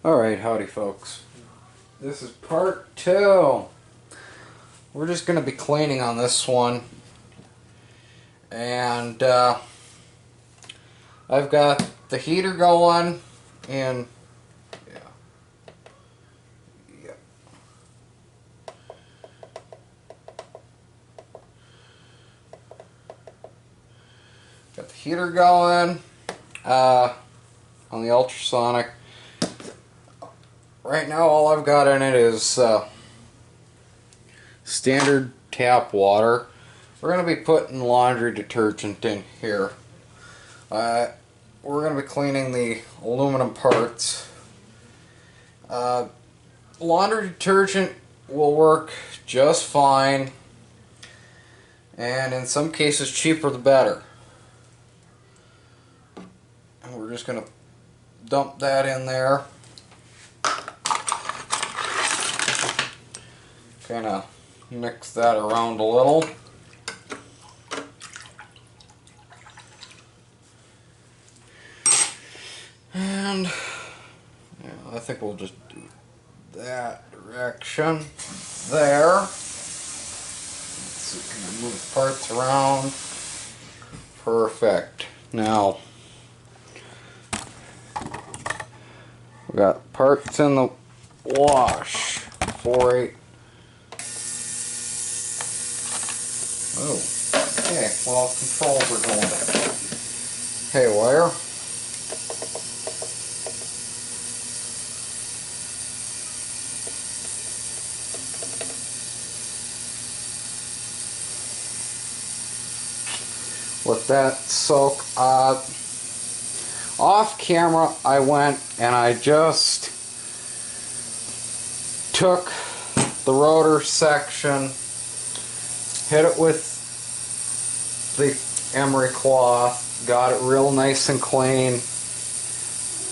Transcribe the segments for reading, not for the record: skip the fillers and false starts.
Alright, howdy folks. This is part 2. We're just going to be cleaning on this one. And I've got the heater going and got the heater going on the ultrasonic. Right now all I've got in it is standard tap water. We're going to be putting laundry detergent in here. We're going to be cleaning the aluminum parts. Laundry detergent will work just fine, and in some cases cheaper the better. And we're just going to dump that in there. Kind of mix that around a little. And yeah, I think we'll just do that direction there. So we can move parts around. Perfect. Now we got parts in the wash. 4/8. Oh, okay, well, controls are going haywire. With that soak, off camera I went and I just took the rotor section, hit it with the emery cloth, got it real nice and clean,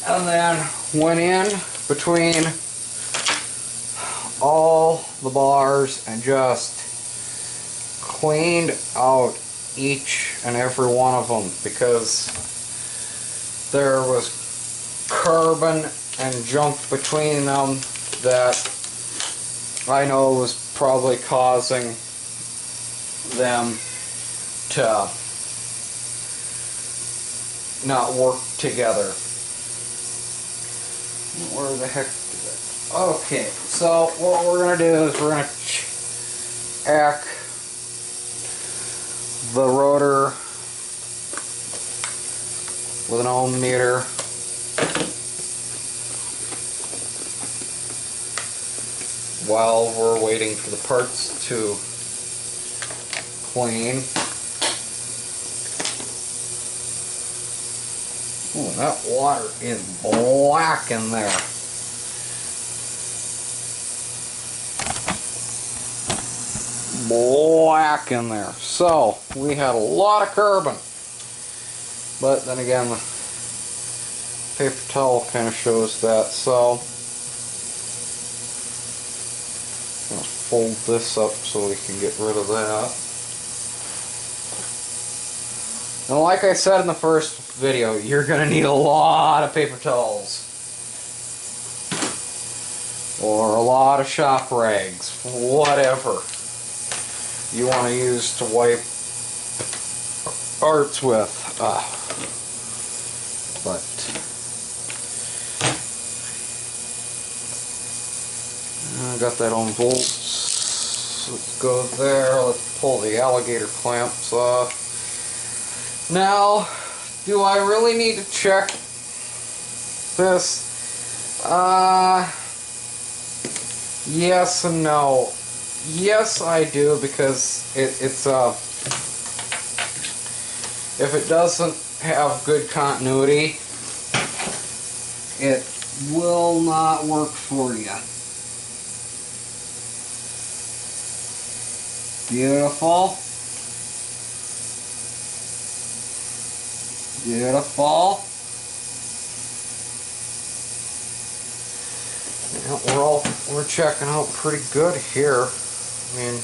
and then went in between all the bars and just cleaned out each and every one of them, because there was carbon and junk between them that I know was probably causing them to not work together. Where the heck did it? Okay, so what we're going to do is we're going to check the rotor with an ohm meter. While we're waiting for the parts to clean. Oh, that water is black in there. Black in there. So we had a lot of carbon, but then again the paper towel kind of shows that. So I'm going to fold this up so we can get rid of that. And like I said in the first video, you're going to need a lot of paper towels or a lot of shop rags, whatever you want to use to wipe parts with. But I got that on volts. Let's go there. Let's pull the alligator clamps off. Now, do I really need to check this? Yes and no. Yes, I do, because it's if it doesn't have good continuity, it will not work for you. Beautiful. Beautiful. Yeah, we're checking out pretty good here. I mean,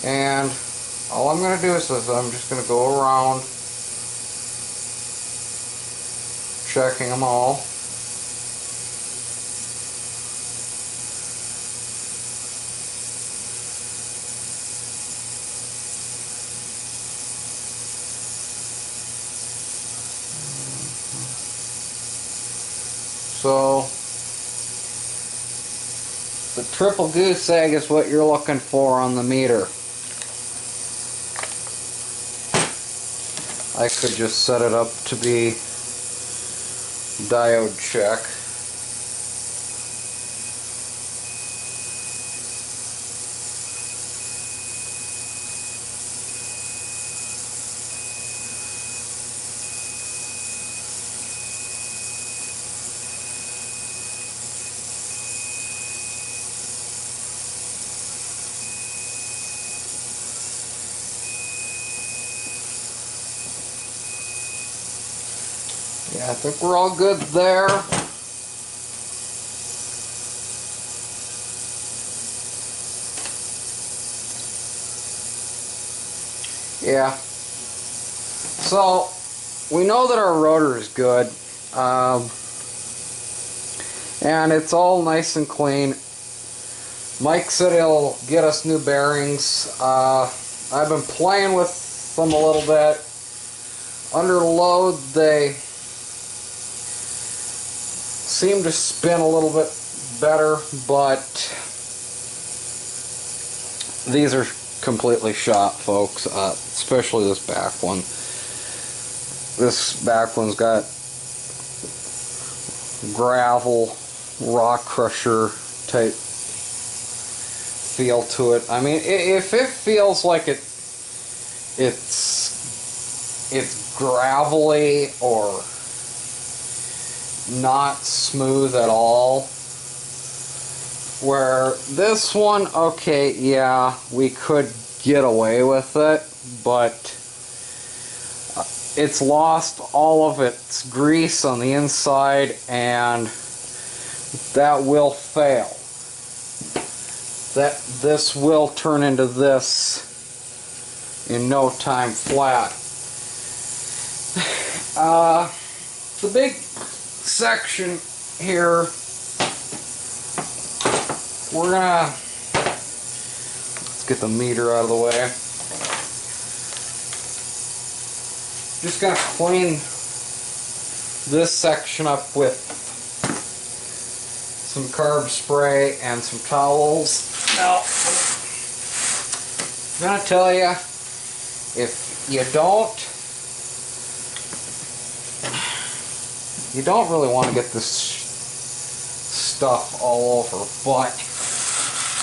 and all I'm going to do is I'm just going to go around checking them all. So the triple goose egg is what you're looking for on the meter. I could just set it up to be diode check. Yeah, I think we're all good there. Yeah. So, we know that our rotor is good. And it's all nice and clean. Mike said he'll get us new bearings. I've been playing with them a little bit. Under load, they seem to spin a little bit better, but these are completely shot, folks, especially this back one. This back one's got gravel, rock crusher type feel to it. I mean, if it feels like it's gravelly or not smooth at all, where this one, okay, yeah, we could get away with it, but it's lost all of its grease on the inside, and that will fail. This will turn into this in no time flat. The big section here, we're gonna, let's get the meter out of the way. Just gonna clean this section up with some carb spray and some towels. Now, I'm gonna tell you, if you don't really want to get this stuff all over, but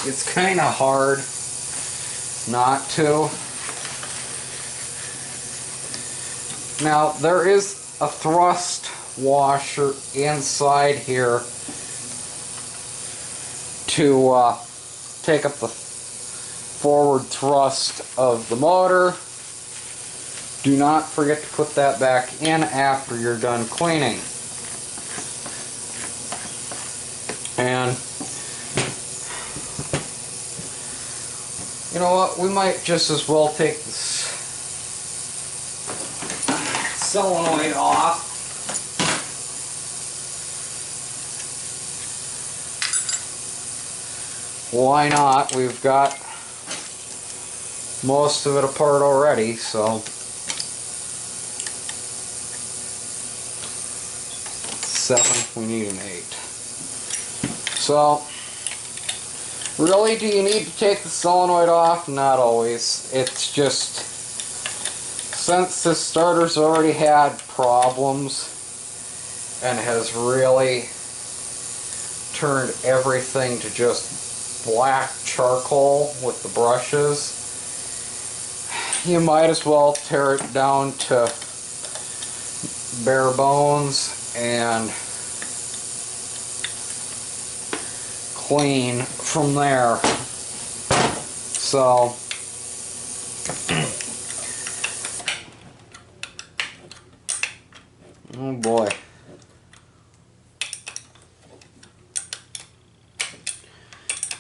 it's kind of hard not to. Now, there is a thrust washer inside here to take up the forward thrust of the motor. Do not forget to put that back in after you're done cleaning. And you know what, we might just as well take this solenoid off. Why not? We've got most of it apart already, so 7, we need an 8. So, really, do you need to take the solenoid off? Not always. It's just, since this starter's already had problems and has really turned everything to just black charcoal with the brushes, you might as well tear it down to bare bones and clean from there. So oh boy.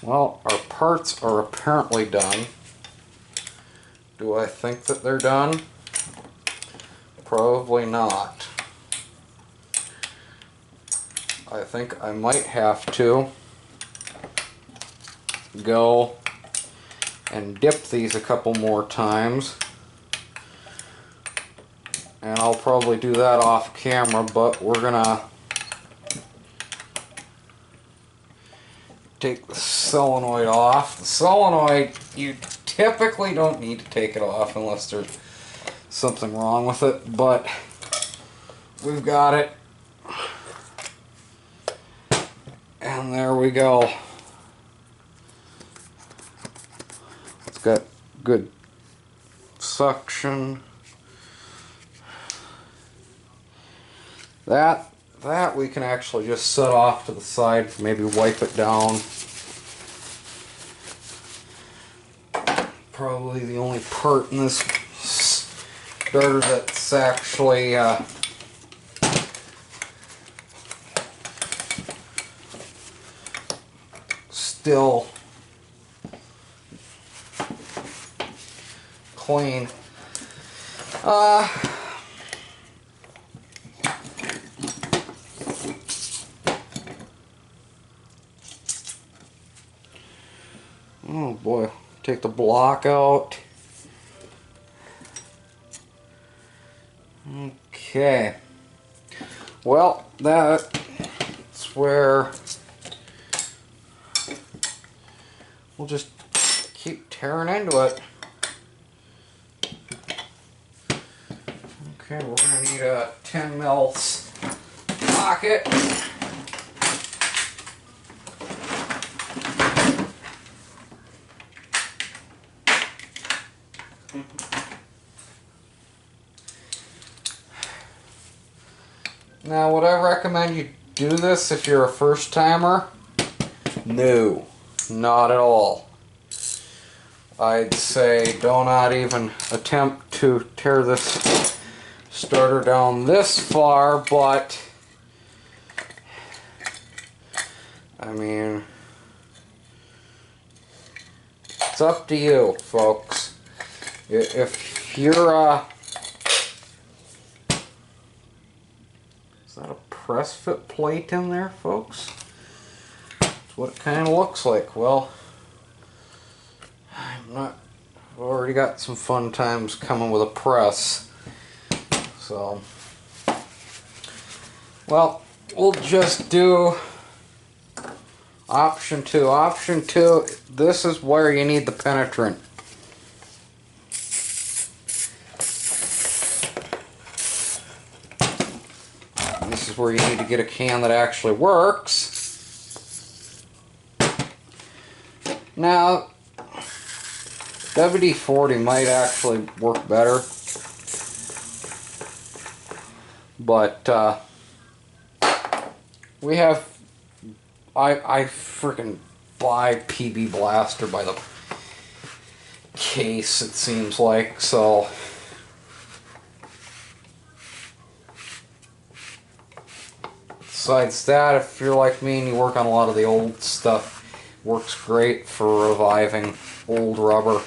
Well, our parts are apparently done. Do I think that they're done? Probably not. I think I might have to go and dip these a couple more times. And I'll probably do that off camera, but we're gonna take the solenoid off. The solenoid, you typically don't need to take it off unless there's something wrong with it, but we've got it. And there we go. It's got good suction. That we can actually just set off to the side, maybe wipe it down. Probably the only part in this starter that's actually still clean. Oh boy, take the block out. Okay. Well, that's where we'll just keep tearing into it. Okay, we're going to need a 10 mil pocket. Now, would I recommend you do this if you're a first timer? No, not at all. I'd say do not even attempt to tear this starter down this far, but I mean, it's up to you, folks. If you're is that a press fit plate in there, folks? That's what it kind of looks like. Well, I've already got some fun times coming with a press. So, well, we'll just do option 2. Option 2, this is where you need the penetrant. This is where you need to get a can that actually works. Now, WD-40 might actually work better, but we have, I freaking buy PB Blaster by the case, it seems like, so besides that, if you're like me and you work on a lot of the old stuff, works great for reviving old rubber.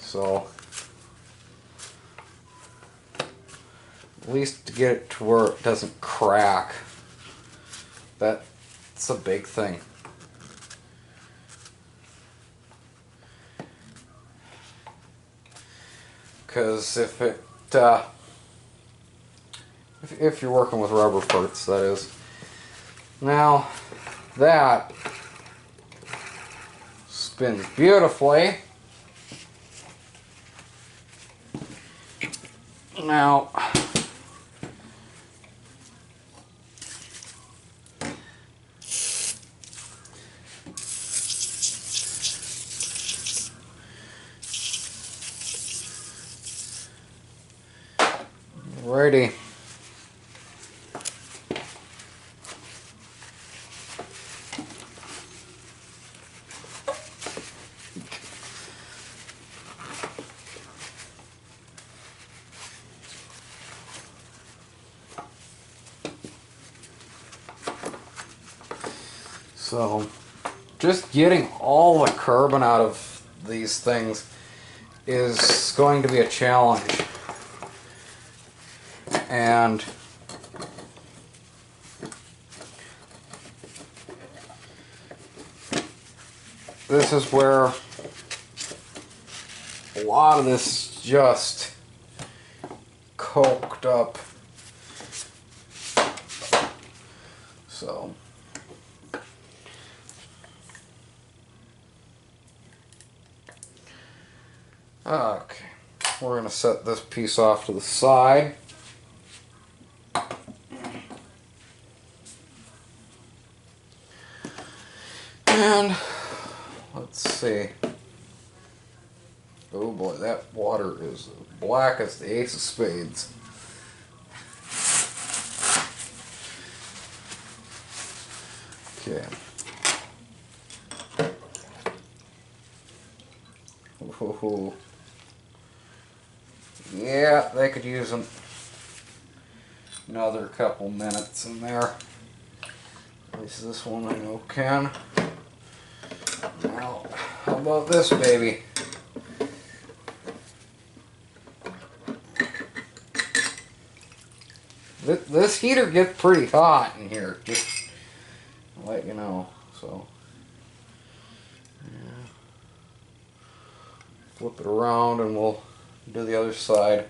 So at least to get it to where it doesn't crack. That's a big thing. Because if you're working with rubber parts, that is. Now that spins beautifully. Now, righty. So, just getting all the carbon out of these things is going to be a challenge. And this is where a lot of this just coked up. So okay, we're going to set this piece off to the side. And let's see. Oh boy, that water is black as the ace of spades. Okay. Ooh. Yeah, they could use another couple minutes in there. At least this one I know can. Now, how about this baby? This heater gets pretty hot in here, just to let you know. So, yeah. Flip it around and we'll do the other side.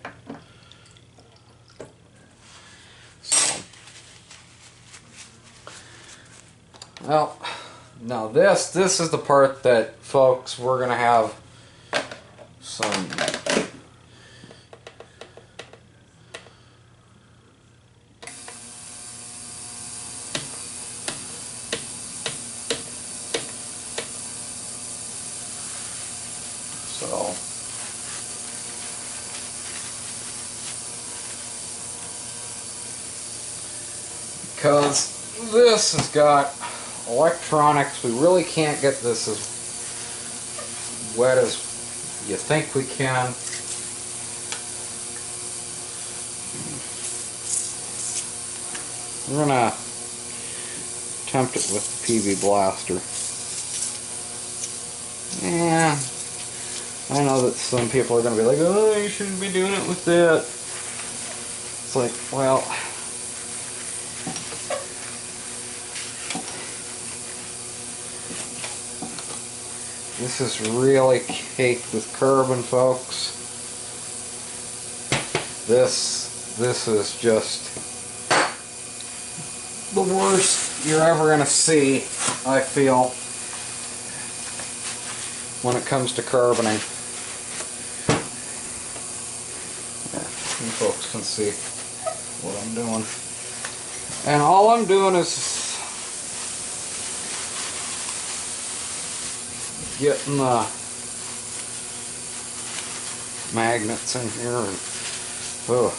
So, well, now this is the part that, folks, we're gonna have some because this has got electronics. We really can't get this as wet as you think we can. We're gonna attempt it with the PV blaster. Yeah, I know that some people are gonna be like, oh, you shouldn't be doing it with that. It's like, well, this is really caked with carbon, folks. This is just the worst you're ever gonna see, I feel, when it comes to carboning. Yeah, you folks can see what I'm doing. And all I'm doing is getting the magnets in here and ugh.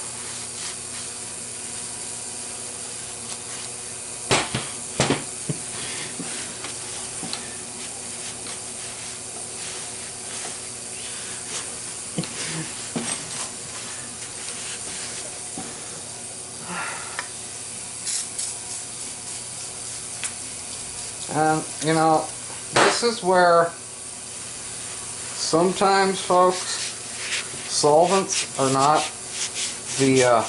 And you know, this is where sometimes, folks, solvents are not the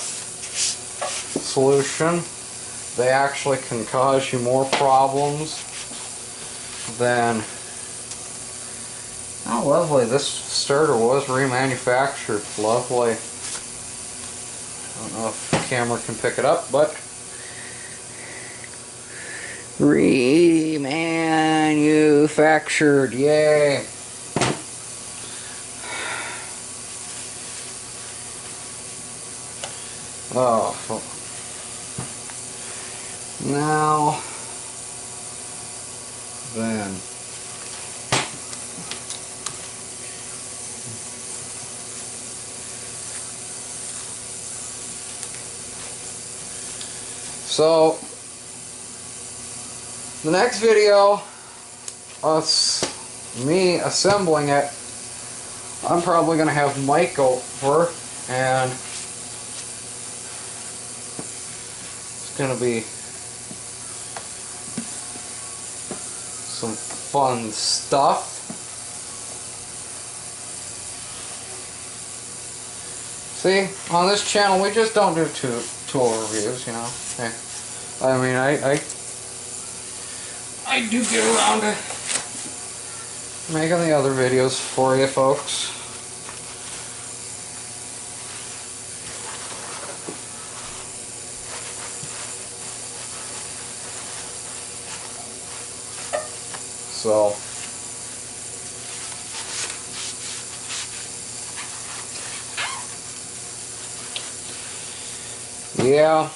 solution. They actually can cause you more problems than... Oh, lovely. This starter was remanufactured. Lovely. I don't know if the camera can pick it up, but... remanufactured. Yay. Oh, now then, so the next video, me assembling it, I'm probably going to have Mike over, and it's going to be some fun stuff. See, on this channel we just don't do tool reviews, you know. Hey, I mean, I do get around to making the other videos for you folks. So yeah.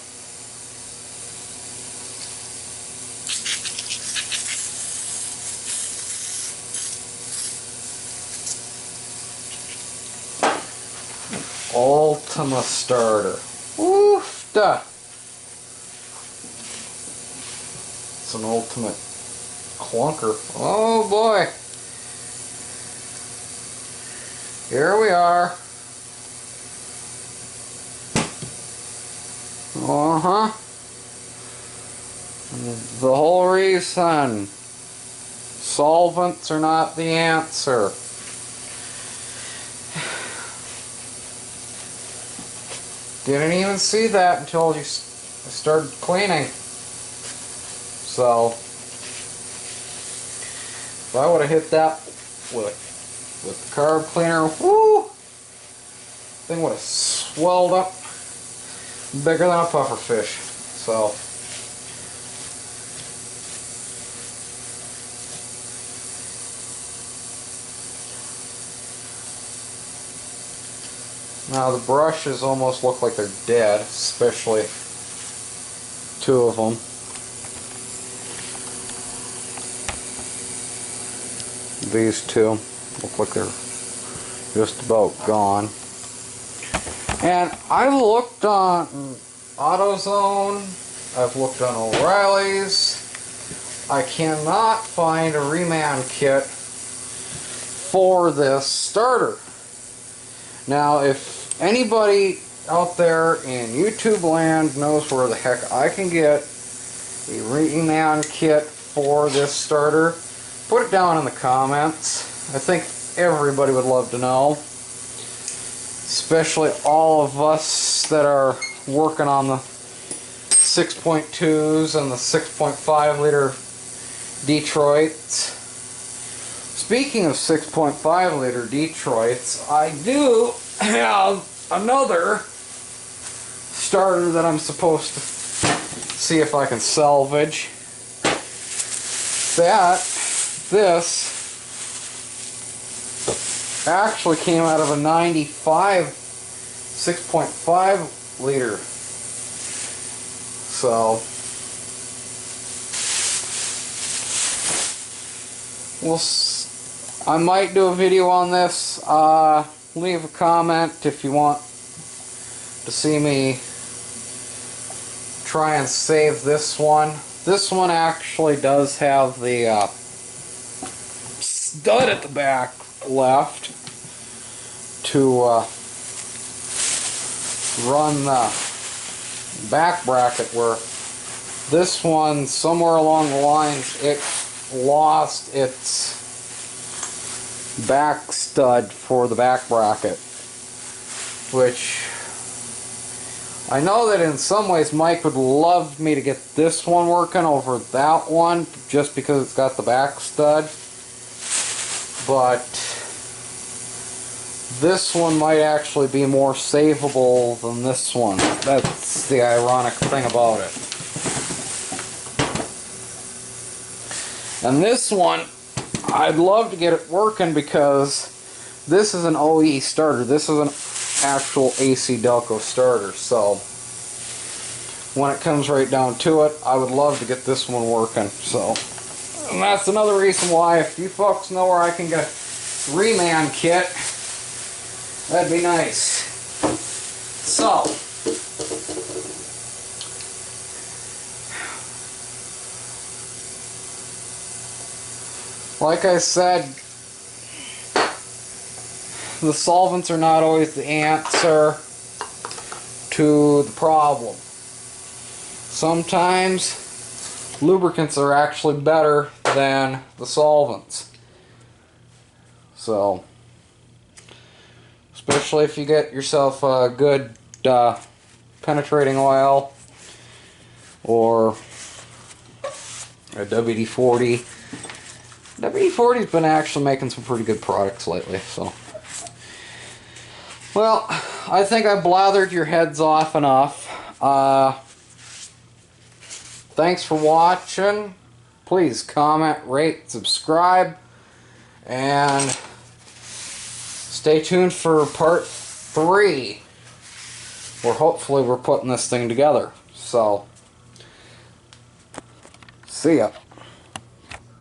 Ultima starter. Oof-da. It's an ultimate clunker. Oh boy. Here we are. Uh-huh. The whole reason solvents are not the answer. Didn't even see that until you started cleaning. So if I would have hit that with the carb cleaner, whoo, thing would have swelled up bigger than a puffer fish. So now the brushes almost look like they're dead, especially two of them. These two look like they're just about gone. And I've looked on AutoZone, I've looked on O'Reilly's. I cannot find a reman kit for this starter. Now, if anybody out there in YouTube land knows where the heck I can get a reman kit for this starter, put it down in the comments. I think everybody would love to know. Especially all of us that are working on the 6.2s and the 6.5 liter Detroits. Speaking of 6.5 liter Detroits, I do have another starter that I'm supposed to see if I can salvage. This actually came out of a 95 6.5 liter. So I might do a video on this. Leave a comment if you want to see me try and save this one. This one actually does have the stud at the back left to run the back bracket, where this one, somewhere along the lines, it lost its back stud for the back bracket, which I know that in some ways Mike would love me to get this one working over that one just because it's got the back stud, but this one might actually be more savable than this one. That's the ironic thing about it. And this one, I'd love to get it working because this is an OE starter. This is an actual AC Delco starter. So when it comes right down to it, I would love to get this one working. So, and that's another reason why, if you folks know where I can get a reman kit, that'd be nice. So, like I said, the solvents are not always the answer to the problem. Sometimes lubricants are actually better than the solvents. So, especially if you get yourself a good penetrating oil or a WD-40. WD-40's been actually making some pretty good products lately, so. Well, I think I blathered your heads off enough. Thanks for watching. Please comment, rate, subscribe, and stay tuned for part 3, where hopefully we're putting this thing together. So, see ya.